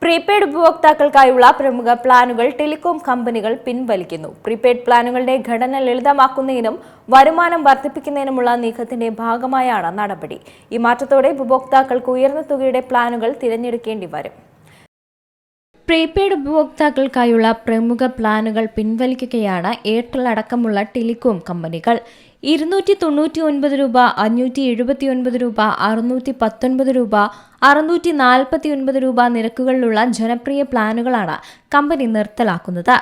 Prepaid ഉപഭോക്താക്കൾക്കായുള്ള പ്രമുഖ പ്ലാനുകൾ telecom കമ്പനികൾ പിൻവലിക്കുന്നു. പ്രീപെയ്ഡ് പ്ലാനുകളുടെ ഘടന ലളിതമാക്കുന്നതിനും വരുമാനം വർദ്ധിപ്പിക്കുന്നതിനുമുള്ള നീക്കത്തിന്റെ ഭാഗമായാണ് നടപടി. ഈ മാറ്റത്തോടെ ഉപഭോക്താക്കൾക്ക് ഉയർന്ന തുകയുടെ പ്ലാനുകൾ തിരഞ്ഞെടുക്കേണ്ടി വരും. പ്രീപെയ്ഡ് ഉപഭോക്താക്കൾക്കായുള്ള പ്രമുഖ പ്ലാനുകൾ പിൻവലിക്കുകയാണ് എയർടെൽ അടക്കമുള്ള ടെലികോം കമ്പനികൾ. 299 രൂപ, 579 രൂപ, 619 രൂപ, 649 രൂപ നിരക്കുകളിലുള്ള ജനപ്രിയ പ്ലാനുകളാണ് കമ്പനി നിർത്തലാക്കുന്നത്.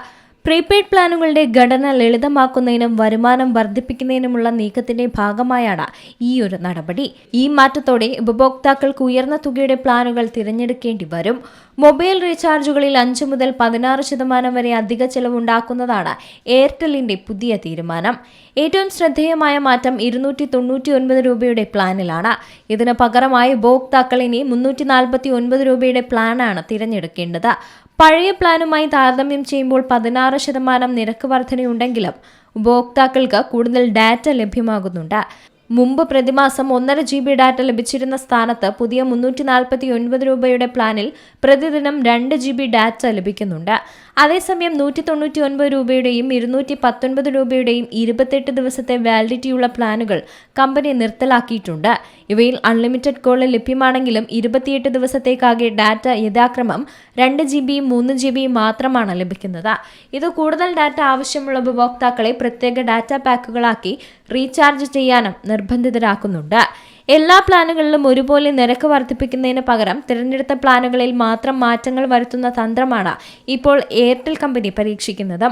പ്രീപെയ്ഡ് പ്ലാനുകളുടെ ഘടന ലളിതമാക്കുന്നതിനും വരുമാനം വർദ്ധിപ്പിക്കുന്നതിനുമുള്ള നീക്കത്തിന്റെ ഭാഗമായാണ് ഈയൊരു നടപടി. ഈ മാറ്റത്തോടെ ഉപഭോക്താക്കൾക്ക് ഉയർന്ന തുകയുടെ പ്ലാനുകൾ തിരഞ്ഞെടുക്കേണ്ടി വരും. മൊബൈൽ റീചാർജുകളിൽ 5 മുതൽ 16% വരെ അധിക ചെലവുണ്ടാക്കുന്നതാണ് എയർടെല്ലിന്റെ പുതിയ തീരുമാനം. ഏറ്റവും ശ്രദ്ധേയമായ മാറ്റം 299 രൂപയുടെ പ്ലാനിലാണ്. ഇതിന് പകരമായി ഉപഭോക്താക്കൾ ഇനി 349 രൂപയുടെ പ്ലാനാണ് തിരഞ്ഞെടുക്കേണ്ടത്. പഴയ പ്ലാനുമായി താരതമ്യം ചെയ്യുമ്പോൾ 16% നിരക്ക് വർധനയുണ്ടെങ്കിലും ഉപഭോക്താക്കൾക്ക് കൂടുതൽ ഡാറ്റ ലഭ്യമാകുന്നുണ്ട്. മുമ്പ് പ്രതിമാസം 1.5 GB ഡാറ്റ ലഭിച്ചിരുന്ന സ്ഥാനത്ത് പുതിയ 349 രൂപയുടെ പ്ലാനിൽ പ്രതിദിനം 2 GB ഡാറ്റ ലഭിക്കുന്നുണ്ട്. അതേസമയം 199 രൂപയുടെയും 219 രൂപയുടെയും 28 ദിവസത്തെ വാലിഡിറ്റിയുള്ള പ്ലാനുകൾ കമ്പനി നിർത്തലാക്കിയിട്ടുണ്ട്. ഇവയിൽ അൺലിമിറ്റഡ് കോൾ ലഭ്യമാണെങ്കിലും 28 ദിവസത്തേക്കാകെ ഡാറ്റ യഥാക്രമം 2 GB 3 GB മാത്രമാണ് ലഭിക്കുന്നത്. ഇത് കൂടുതൽ ഡാറ്റ ആവശ്യമുള്ള ഉപഭോക്താക്കളെ പ്രത്യേക ഡാറ്റ പാക്കുകളാക്കി റീചാർജ് ചെയ്യാനും നിർബന്ധിതരാക്കുന്നുണ്ട്. എല്ലാ പ്ലാനുകളിലും ഒരുപോലെ നിരക്ക് വർദ്ധിപ്പിക്കുന്നതിന് പകരം തിരഞ്ഞെടുത്ത പ്ലാനുകളിൽ മാത്രം മാറ്റങ്ങൾ വരുത്തുന്ന തന്ത്രമാണ് ഇപ്പോൾ എയർടെൽ കമ്പനി പരീക്ഷിക്കുന്നത്.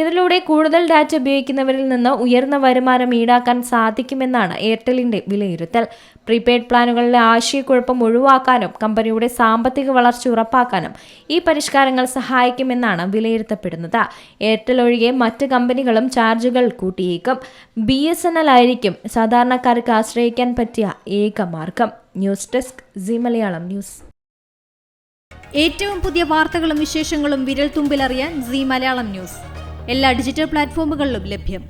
ഇതിലൂടെ കൂടുതൽ ഡാറ്റ ഉപയോഗിക്കുന്നവരിൽ നിന്ന് ഉയർന്ന വരുമാനം ഈടാക്കാൻ സാധിക്കുമെന്നാണ് എയർടെല്ലിന്റെ വിലയിരുത്തൽ. പ്രീപെയ്ഡ് പ്ലാനുകളിലെ ആശയക്കുഴപ്പം ഒഴിവാക്കാനും കമ്പനിയുടെ സാമ്പത്തിക വളർച്ച ഉറപ്പാക്കാനും ഈ പരിഷ്കാരങ്ങൾ സഹായിക്കുമെന്നാണ് വിലയിരുത്തപ്പെടുന്നത്. എയർടെൽ ഒഴികെ മറ്റ് കമ്പനികളും ചാർജുകൾ കൂട്ടിയേക്കും. BSNL ആയിരിക്കും സാധാരണക്കാർക്ക് ആശ്രയിക്കാൻ പറ്റിയ ഏക മാർഗം. News desk Zee Malayalam news. ഏറ്റവും പുതിയ വാർത്തകളും വിശേഷങ്ങളും വിരൽ തുമ്പിലറിയാൻ സീ മലയാളം ന്യൂസ് എല്ലാ ഡിജിറ്റൽ പ്ലാറ്റ്ഫോമുകളിലും ലഭ്യം.